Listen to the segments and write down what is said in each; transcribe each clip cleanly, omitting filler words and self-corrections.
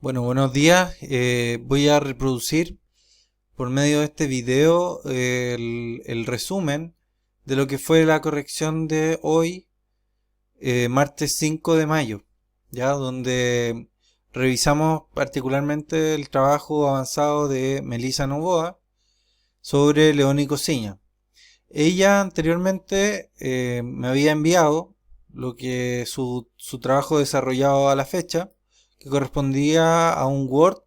Bueno, buenos días. Voy a reproducir por medio de este video el resumen de lo que fue la corrección de hoy, martes 5 de mayo, ya donde revisamos particularmente el trabajo avanzado de Melissa Novoa sobre León y Cosiña. Ella anteriormente me había enviado lo que su trabajo desarrollado a la fecha, que correspondía a un Word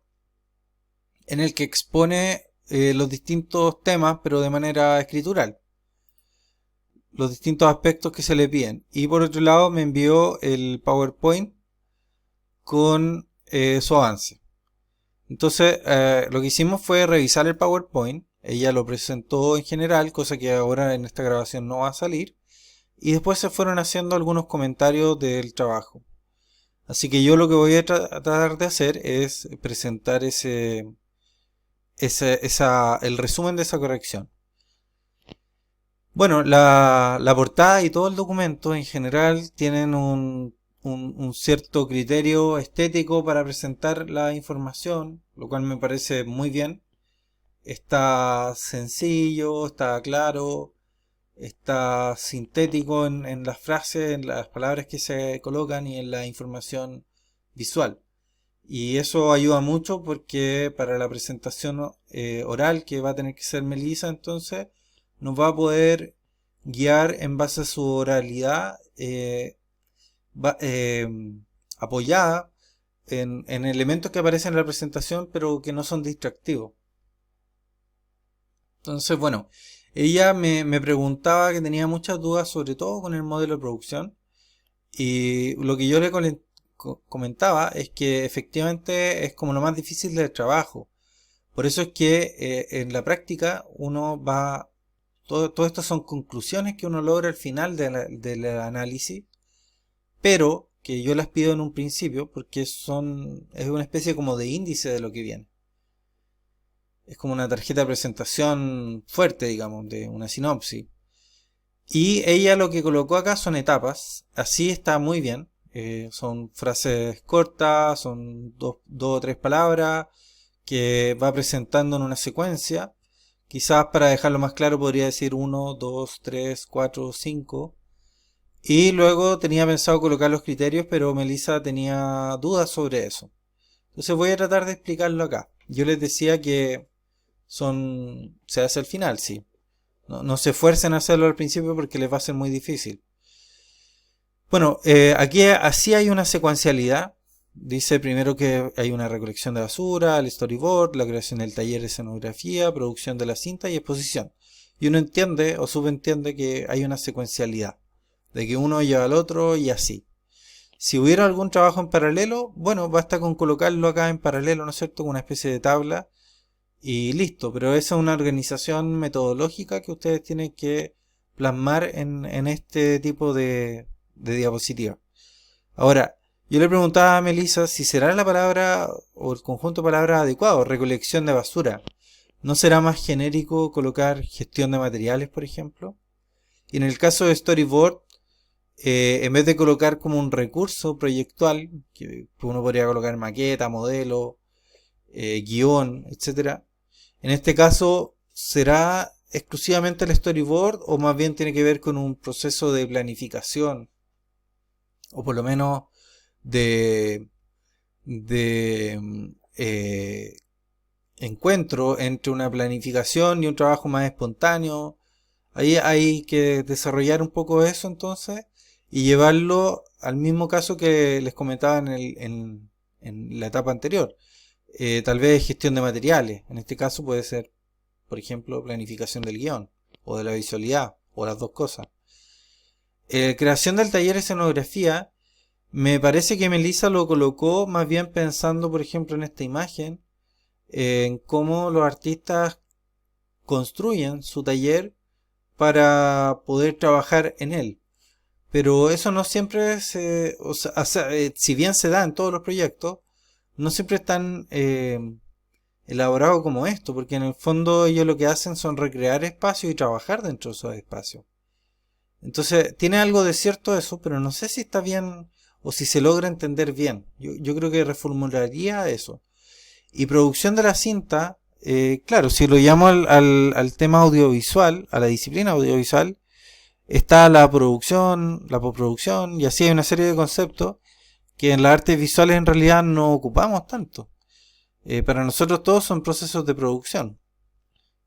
en el que expone los distintos temas, pero de manera escritural, los distintos aspectos que se le piden. Y por otro lado me envió el PowerPoint con su avance. Entonces lo que hicimos fue revisar el PowerPoint. Ella lo presentó en general, cosa que ahora en esta grabación no va a salir. Y después se fueron haciendo algunos comentarios del trabajo. Así que yo lo que voy a tratar de hacer es presentar el resumen de esa corrección. Bueno, la portada y todo el documento en general tienen un cierto criterio estético para presentar la información, lo cual me parece muy bien. Está sencillo, está claro, está sintético en las frases, en las palabras que se colocan y en la información visual. Y eso ayuda mucho porque para la presentación oral que va a tener que ser Melissa, entonces nos va a poder guiar en base a su oralidad va- eh, apoyada en elementos que aparecen en la presentación pero que no son distractivos. Entonces, bueno, ella me preguntaba que tenía muchas dudas sobre todo con el modelo de producción y lo que yo le comentaba es que efectivamente es como lo más difícil del trabajo. Por eso es que en la práctica uno va, todo esto son conclusiones que uno logra al final del análisis, pero que yo las pido en un principio porque es una especie como de índice de lo que viene. Es como una tarjeta de presentación fuerte, digamos, de una sinopsis. Y ella lo que colocó acá son etapas, así está muy bien. Son frases cortas, son dos o tres palabras que va presentando en una secuencia. Quizás para dejarlo más claro podría decir uno, 2, 3, 4, 5. Y luego tenía pensado colocar los criterios, pero Melissa tenía dudas sobre eso. Entonces voy a tratar de explicarlo acá. Yo les decía que se hace al final, sí. No se esfuercen a hacerlo al principio porque les va a ser muy difícil. Bueno, aquí así hay una secuencialidad. Dice primero que hay una recolección de basura, el storyboard, la creación del taller de escenografía, producción de la cinta y exposición. Y uno entiende o subentiende que hay una secuencialidad, de que uno lleva al otro y así. Si hubiera algún trabajo en paralelo, bueno, basta con colocarlo acá en paralelo, ¿no es cierto? Con una especie de tabla y listo. Pero esa es una organización metodológica que ustedes tienen que plasmar en este tipo de diapositiva. Ahora, yo le preguntaba a Melissa si será la palabra o el conjunto de palabras adecuado, recolección de basura. ¿No será más genérico colocar gestión de materiales, por ejemplo? Y en el caso de storyboard, en vez de colocar como un recurso proyectual, que uno podría colocar maqueta, modelo, guión, etcétera, en este caso, ¿será exclusivamente el storyboard o más bien tiene que ver con un proceso de planificación? O por lo menos de, de encuentro entre una planificación y un trabajo más espontáneo. Ahí hay que desarrollar un poco eso entonces y llevarlo al mismo caso que les comentaba en la etapa anterior. Tal vez gestión de materiales. En este caso puede ser, por ejemplo, planificación del guión o de la visualidad o las dos cosas. Creación del taller de escenografía. Me parece que Melissa lo colocó más bien pensando, por ejemplo, en esta imagen, en cómo los artistas construyen su taller para poder trabajar en él. Pero eso no siempre si bien se da en todos los proyectos, no siempre es tan elaborado como esto, porque en el fondo ellos lo que hacen son recrear espacios y trabajar dentro de esos espacios. Entonces, tiene algo de cierto eso, pero no sé si está bien o si se logra entender bien. Yo creo que reformularía eso. Y producción de la cinta, claro, si lo llamo al tema audiovisual, a la disciplina audiovisual, está la producción, la postproducción, y así hay una serie de conceptos que en las artes visuales en realidad no ocupamos tanto. Para nosotros todos son procesos de producción,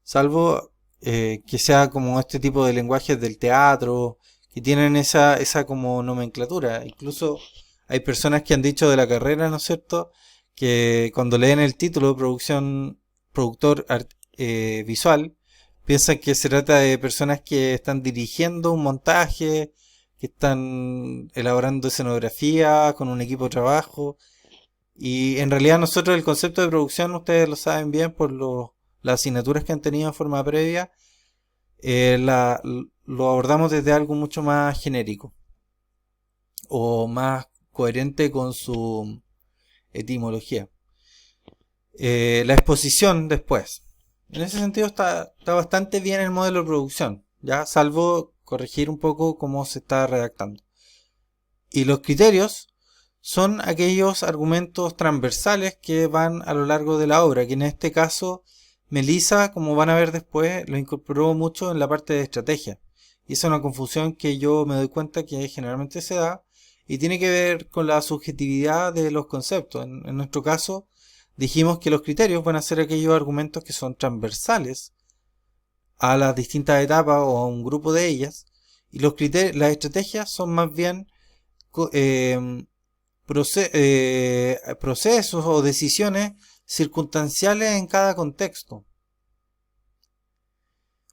salvo que sea como este tipo de lenguajes del teatro, que tienen esa como nomenclatura. Incluso hay personas que han dicho de la carrera, ¿no es cierto?, que cuando leen el título de productor visual, piensan que se trata de personas que están dirigiendo un montaje, que están elaborando escenografía con un equipo de trabajo. Y en realidad nosotros el concepto de producción, ustedes lo saben bien por las asignaturas que han tenido en forma previa, lo abordamos desde algo mucho más genérico o más coherente con su etimología. La exposición después. En ese sentido está bastante bien el modelo de producción, ya salvo corregir un poco cómo se está redactando. Y los criterios son aquellos argumentos transversales que van a lo largo de la obra, que en este caso Melissa, como van a ver después, lo incorporó mucho en la parte de estrategia. Y esa es una confusión que yo me doy cuenta que generalmente se da y tiene que ver con la subjetividad de los conceptos. En nuestro caso, dijimos que los criterios van a ser aquellos argumentos que son transversales a las distintas etapas o a un grupo de ellas, y las estrategias son más bien procesos o decisiones circunstanciales en cada contexto.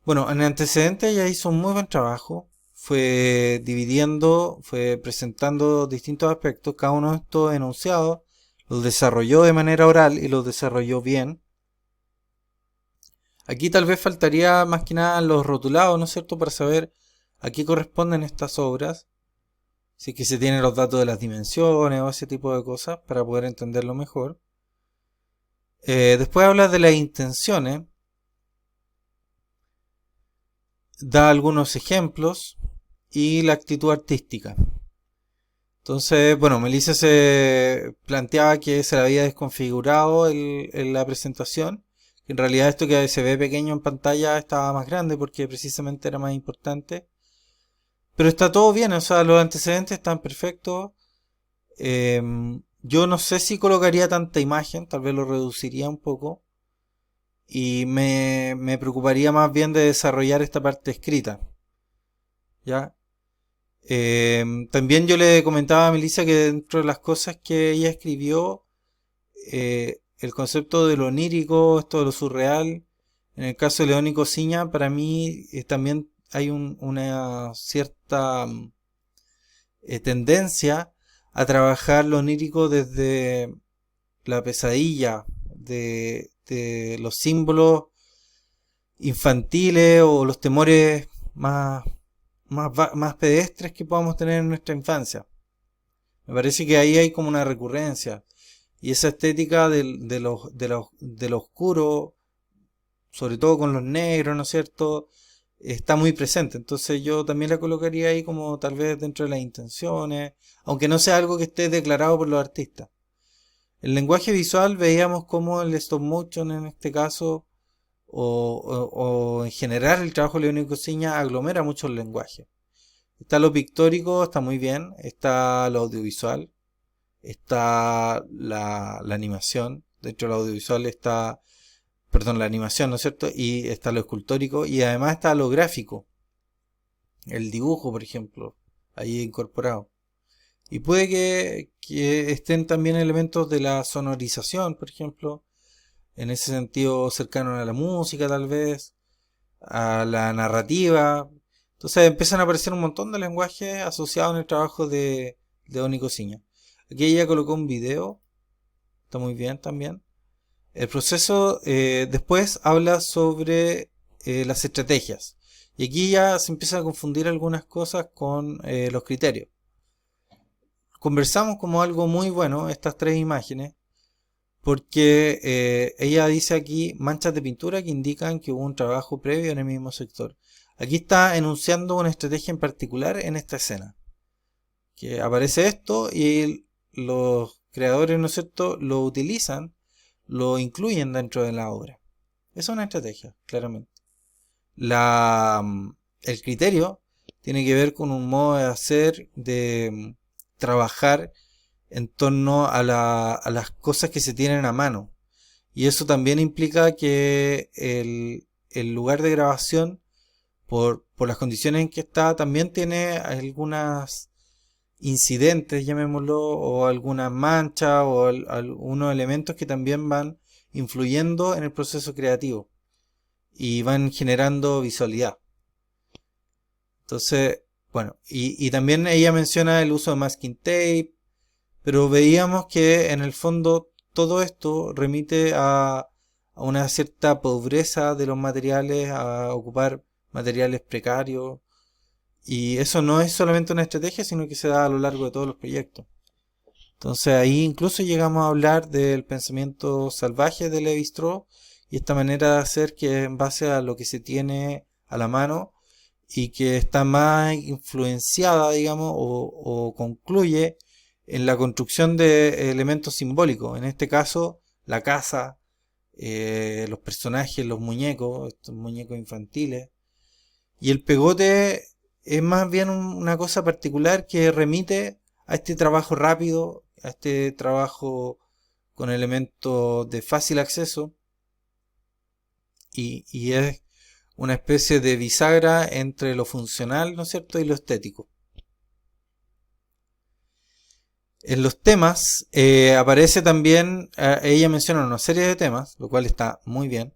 Bueno, en el antecedente ella hizo un muy buen trabajo, fue dividiendo, fue presentando distintos aspectos, cada uno de estos enunciados los desarrolló de manera oral y los desarrolló bien. Aquí tal vez faltaría más que nada los rotulados, ¿no es cierto?, para saber a qué corresponden estas obras, si es que se tienen los datos de las dimensiones o ese tipo de cosas para poder entenderlo mejor. Después habla de las intenciones, da algunos ejemplos y la actitud artística. Entonces, bueno, Melissa se planteaba que se le había desconfigurado en la presentación, que en realidad esto que se ve pequeño en pantalla estaba más grande porque precisamente era más importante. Pero está todo bien, o sea, los antecedentes están perfectos. Yo no sé si colocaría tanta imagen, tal vez lo reduciría un poco. Y me preocuparía más bien de desarrollar esta parte escrita. ¿Ya? También yo le comentaba a Melissa que dentro de las cosas que ella escribió, el concepto de lo onírico, esto de lo surreal, en el caso de León y Cosiña, para mí también hay una cierta tendencia a trabajar lo onírico desde la pesadilla, de los símbolos infantiles o los temores más pedestres que podamos tener en nuestra infancia. Me parece que ahí hay como una recurrencia. Y esa estética de lo oscuro, sobre todo con los negros, ¿no es cierto?, está muy presente. Entonces yo también la colocaría ahí como tal vez dentro de las intenciones, aunque no sea algo que esté declarado por los artistas. El lenguaje visual veíamos como el stop motion en este caso, o en general el trabajo de León y Cosiña aglomera mucho el lenguaje. Está lo pictórico, está muy bien, está lo audiovisual, está la animación, dentro del audiovisual está, perdón, la animación, ¿no es cierto? Y está lo escultórico y además está lo gráfico, el dibujo, por ejemplo, ahí incorporado. Y puede que estén también elementos de la sonorización, por ejemplo, en ese sentido cercano a la música tal vez, a la narrativa. Entonces empiezan a aparecer un montón de lenguajes asociados en el trabajo de Oni Cosiña. Aquí ella colocó un video, está muy bien también. El proceso después habla sobre las estrategias. Y aquí ya se empieza a confundir algunas cosas con los criterios. Conversamos como algo muy bueno estas tres imágenes, porque ella dice aquí manchas de pintura que indican que hubo un trabajo previo en el mismo sector. Aquí está enunciando una estrategia en particular en esta escena, que aparece esto y los creadores, ¿no es cierto?, lo utilizan, lo incluyen dentro de la obra. Esa es una estrategia, claramente. El criterio tiene que ver con un modo de hacer, de trabajar en torno a las cosas que se tienen a mano. Y eso también implica que el lugar de grabación, por las condiciones en que está, también tiene algunas incidentes, llamémoslo, o algunas manchas, o algunos elementos que también van influyendo en el proceso creativo y van generando visualidad. Entonces, bueno, y también ella menciona el uso de masking tape, pero veíamos que en el fondo todo esto remite a una cierta pobreza de los materiales, a ocupar materiales precarios, y eso no es solamente una estrategia, sino que se da a lo largo de todos los proyectos. Entonces ahí incluso llegamos a hablar del pensamiento salvaje de Levi-Strauss y esta manera de hacer que en base a lo que se tiene a la mano y que está más influenciada, digamos, o concluye en la construcción de elementos simbólicos. En este caso, la casa, los personajes, los muñecos, estos muñecos infantiles. Y el pegote es más bien una cosa particular que remite a este trabajo rápido, a este trabajo con elementos de fácil acceso, y es una especie de bisagra entre lo funcional, ¿no es cierto?, y lo estético. En los temas aparece también, ella menciona una serie de temas, lo cual está muy bien,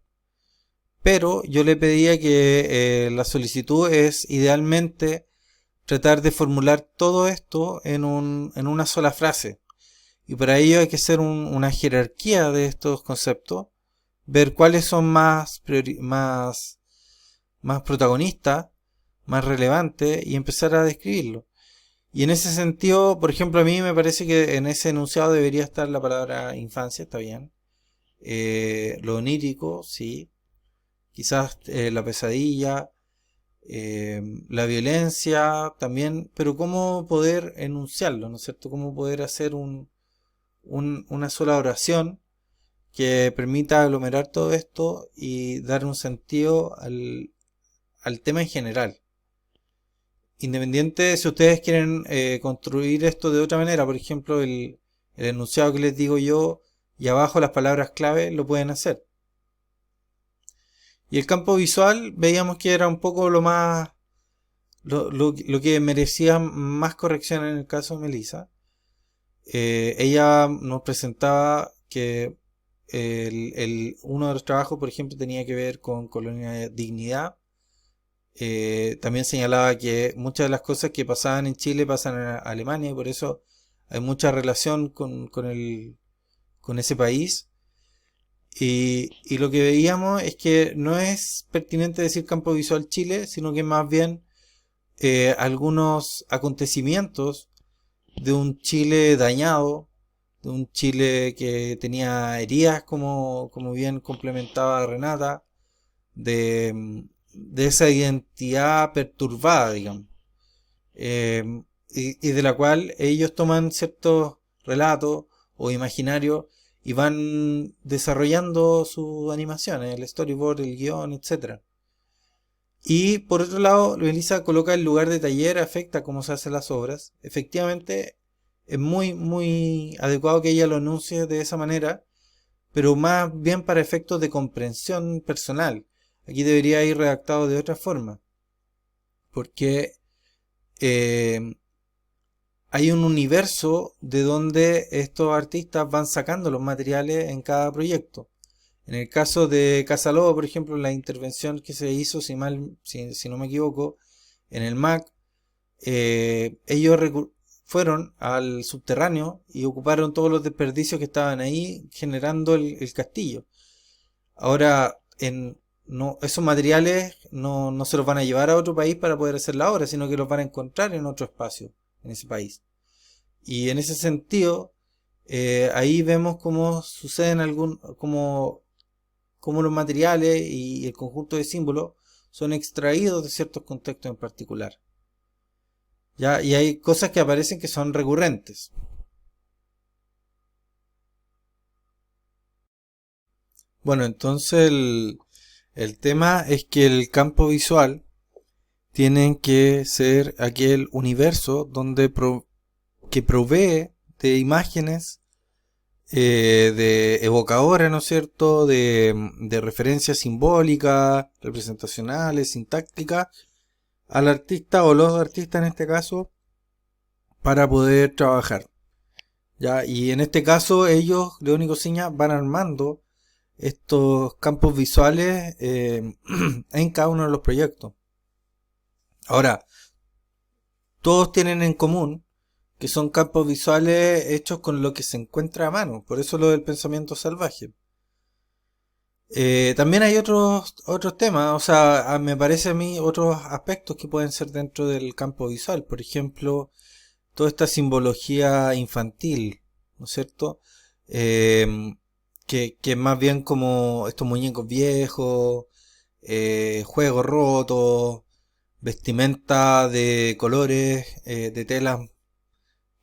pero yo le pedía que la solicitud es idealmente tratar de formular todo esto en una sola frase. Y para ello hay que hacer una jerarquía de estos conceptos, ver cuáles son más protagonistas, más relevantes y empezar a describirlo. Y en ese sentido, por ejemplo, a mí me parece que en ese enunciado debería estar la palabra infancia, está bien. Lo onírico, sí. Quizás la pesadilla, la violencia también, pero cómo poder enunciarlo, ¿no es cierto? Cómo poder hacer una sola oración que permita aglomerar todo esto y dar un sentido al tema en general. Independiente si ustedes quieren construir esto de otra manera, por ejemplo, el enunciado que les digo yo y abajo las palabras clave lo pueden hacer. Y el campo visual veíamos que era un poco lo que merecía más corrección en el caso de Melissa. Ella nos presentaba que uno de los trabajos, por ejemplo, tenía que ver con Colonia de Dignidad. También señalaba que muchas de las cosas que pasaban en Chile pasan en Alemania y por eso hay mucha relación con ese país. Y lo que veíamos es que no es pertinente decir campo visual Chile, sino que más bien algunos acontecimientos de un Chile dañado, de un Chile que tenía heridas, como bien complementaba Renata, de esa identidad perturbada, digamos, eh, y de la cual ellos toman ciertos relatos o imaginarios y van desarrollando sus animaciones, el storyboard, el guión, etcétera. Y por otro lado, Melissa coloca el lugar de taller, afecta cómo se hacen las obras. Efectivamente, es muy adecuado que ella lo anuncie de esa manera, pero más bien para efectos de comprensión personal. Aquí debería ir redactado de otra forma, porque hay un universo de donde estos artistas van sacando los materiales en cada proyecto. En el caso de Casalobo, por ejemplo, la intervención que se hizo, si no me equivoco, en el MAC, ellos fueron al subterráneo y ocuparon todos los desperdicios que estaban ahí generando el castillo. Ahora, esos materiales no se los van a llevar a otro país para poder hacer la obra, sino que los van a encontrar en otro espacio, en ese país. Y en ese sentido, ahí vemos cómo suceden cómo los materiales y el conjunto de símbolos son extraídos de ciertos contextos en particular. ¿ya? Y hay cosas que aparecen que son recurrentes. Bueno, entonces el tema es que el campo visual tiene que ser aquel universo donde que provee de imágenes, de evocadores, ¿no es cierto? De referencias simbólicas, representacionales, sintácticas, al artista o los artistas en este caso, para poder trabajar. ¿Ya? Y en este caso ellos, León y Cosiña, van armando estos campos visuales en cada uno de los proyectos. Ahora, todos tienen en común que son campos visuales hechos con lo que se encuentra a mano, por eso lo del pensamiento salvaje. También hay otros temas, o sea, me parece a mí otros aspectos que pueden ser dentro del campo visual, por ejemplo, toda esta simbología infantil, ¿no es cierto? Eh, que más bien como estos muñecos viejos, juegos rotos, vestimenta de colores, de telas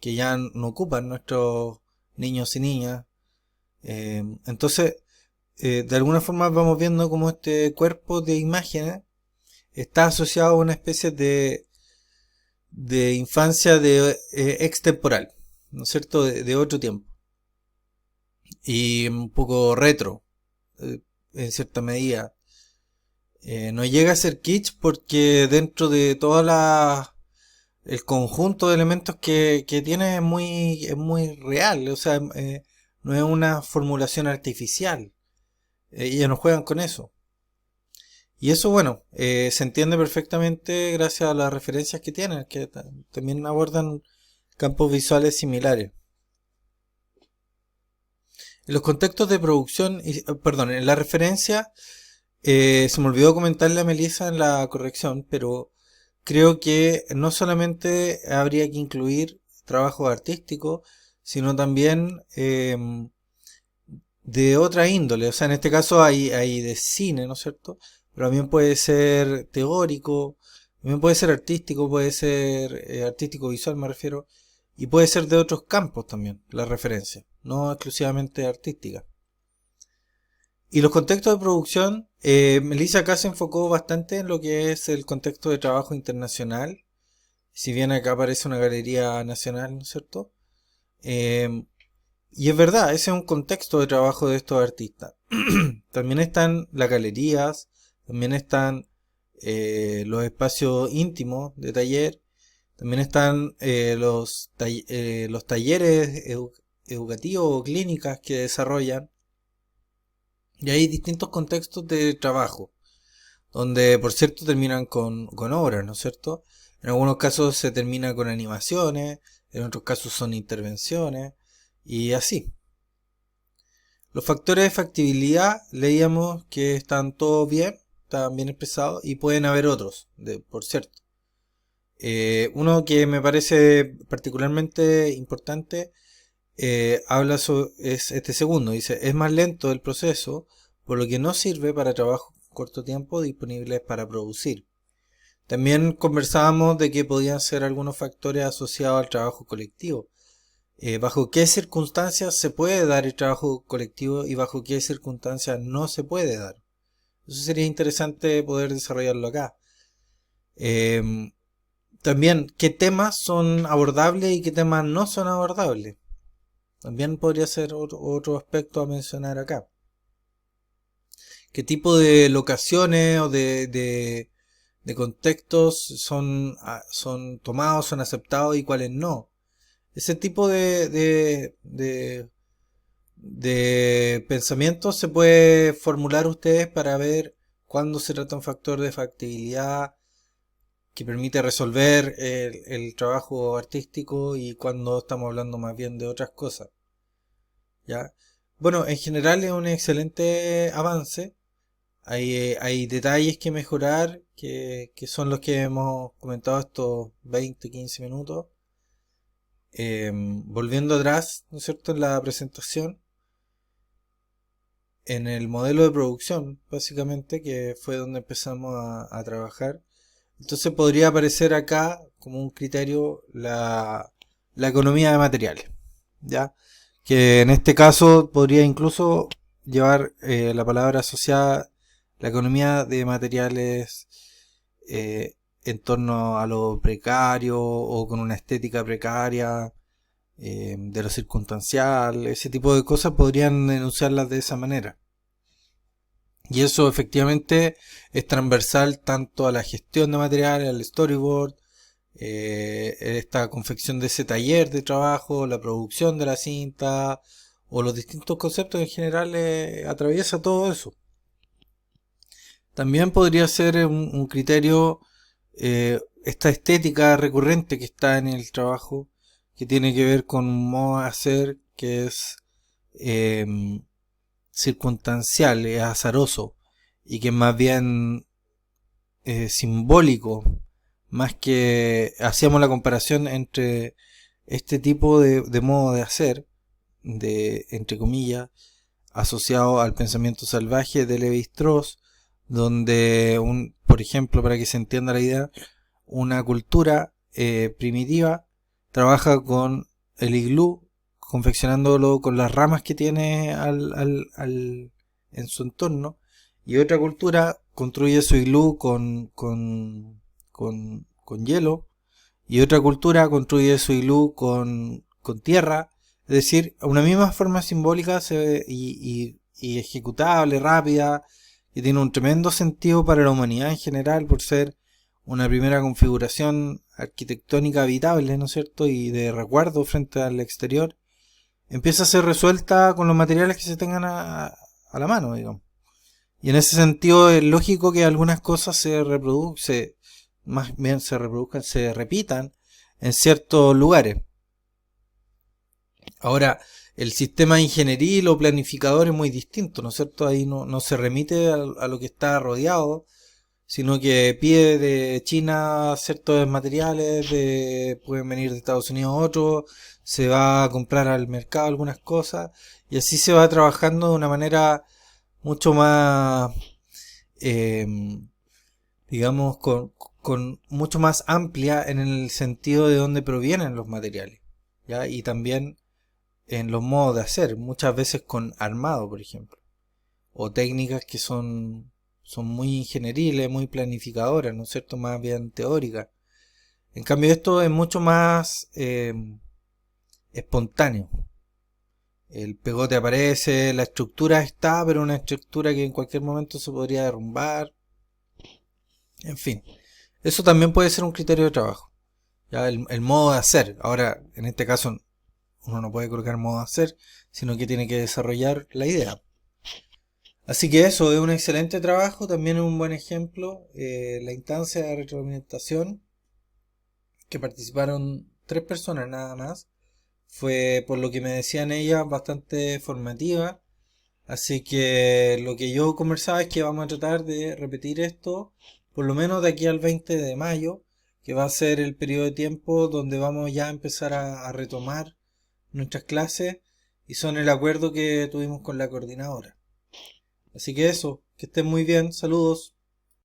que ya no ocupan nuestros niños y niñas. Entonces, de alguna forma vamos viendo cómo este cuerpo de imágenes está asociado a una especie de infancia extemporal, ¿no es cierto? De otro tiempo. Y un poco retro, en cierta medida. No llega a ser kitsch porque dentro de toda el conjunto de elementos que tiene es muy real, o sea, no es una formulación artificial. Ellos no juegan con eso. Y eso, bueno, se entiende perfectamente gracias a las referencias que tienen, que también abordan campos visuales similares. En los contextos de producción, perdón, en la referencia, se me olvidó comentarle a Melissa en la corrección, pero creo que no solamente habría que incluir trabajos artísticos, sino también de otra índole. O sea, en este caso hay de cine, ¿no es cierto? Pero también puede ser teórico, también puede ser artístico, puede ser artístico visual, me refiero, y puede ser de otros campos también, la referencia, no exclusivamente artística. Y los contextos de producción, Melissa acá se enfocó bastante en lo que es el contexto de trabajo internacional, si bien acá aparece una galería nacional, ¿no es cierto? Eh, y es verdad, ese es un contexto de trabajo de estos artistas. También están las galerías, también están los espacios íntimos de taller, también están los talleres educativos o clínicas que desarrollan. Y hay distintos contextos de trabajo, donde por cierto terminan con obras, ¿no es cierto? En algunos casos se termina con animaciones, en otros casos son intervenciones, y así. Los factores de factibilidad leíamos que están todos bien, están bien expresados, y pueden haber otros, por cierto. Uno que me parece particularmente importante es este segundo, dice, es más lento el proceso, por lo que no sirve para trabajo corto tiempo disponibles para producir. También conversábamos de que podían ser algunos factores asociados al trabajo colectivo. Bajo qué circunstancias se puede dar el trabajo colectivo y bajo qué circunstancias no se puede dar. Eso sería interesante poder desarrollarlo acá. Eh, También qué temas son abordables y qué temas no son abordables. También podría ser otro aspecto a mencionar acá. ¿Qué tipo de locaciones o de contextos son tomados, son aceptados y cuáles no? Ese tipo de pensamientos se puede formular ustedes para ver cuándo se trata un factor de factibilidad que permite resolver el trabajo artístico y cuando estamos hablando más bien de otras cosas. ¿Ya? Bueno, en general es un excelente avance. Hay detalles que mejorar, que son los que hemos comentado estos 20-15 minutos. Volviendo atrás, ¿no es cierto?, en la presentación, en el modelo de producción, básicamente, que fue donde empezamos a trabajar. Entonces podría aparecer acá como un criterio la economía de materiales, ¿ya? Que en este caso podría incluso llevar la palabra asociada la economía de materiales en torno a lo precario o con una estética precaria, de lo circunstancial, ese tipo de cosas podrían enunciarlas de esa manera. Y eso efectivamente es transversal tanto a la gestión de materiales, al storyboard, esta confección de ese taller de trabajo, la producción de la cinta o los distintos conceptos en general, atraviesa todo eso. También podría ser un criterio esta estética recurrente que está en el trabajo, que tiene que ver con un modo de hacer que es circunstancial, es azaroso y que es más bien simbólico, más que hacíamos la comparación entre este tipo de modo de hacer, de entre comillas, asociado al pensamiento salvaje de Levi-Strauss, donde por ejemplo, para que se entienda la idea, una cultura primitiva trabaja con el iglú, confeccionándolo con las ramas que tiene en su entorno, y otra cultura construye su iglú con hielo, y otra cultura construye su iglú con tierra, es decir, una misma forma simbólica y ejecutable, rápida, que tiene un tremendo sentido para la humanidad en general por ser una primera configuración arquitectónica habitable, ¿no es cierto? Y de recuerdo frente al exterior, empieza a ser resuelta con los materiales que se tengan a la mano, digamos. Y en ese sentido es lógico que algunas cosas más bien se reproduzcan, se repitan en ciertos lugares. Ahora, el sistema ingenieril o planificador es muy distinto, ¿no es cierto? Ahí no se remite a lo que está rodeado, sino que pide de China ciertos materiales, pueden venir de Estados Unidos otros, se va a comprar al mercado algunas cosas, y así se va trabajando de una manera mucho más, eh, digamos, con mucho más amplia en el sentido de dónde provienen los materiales, ¿ya? Y también en los modos de hacer, muchas veces con armado, por ejemplo, o técnicas que son muy ingenieriles, muy planificadoras, ¿no es cierto? Más bien teóricas. En cambio, esto es mucho más espontáneo. El pegote aparece, la estructura está, pero una estructura que en cualquier momento se podría derrumbar. En fin, eso también puede ser un criterio de trabajo. Ya el modo de hacer. Ahora, en este caso, uno no puede colocar modo de hacer, sino que tiene que desarrollar la idea. Así que eso es un excelente trabajo, también es un buen ejemplo. La instancia de retroalimentación, que participaron 3 personas nada más, fue, por lo que me decían ellas, bastante formativa. Así que lo que yo conversaba es que vamos a tratar de repetir esto, por lo menos de aquí al 20 de mayo, que va a ser el periodo de tiempo donde vamos ya a empezar a retomar nuestras clases, y son el acuerdo que tuvimos con la coordinadora. Así que eso, que estén muy bien, saludos.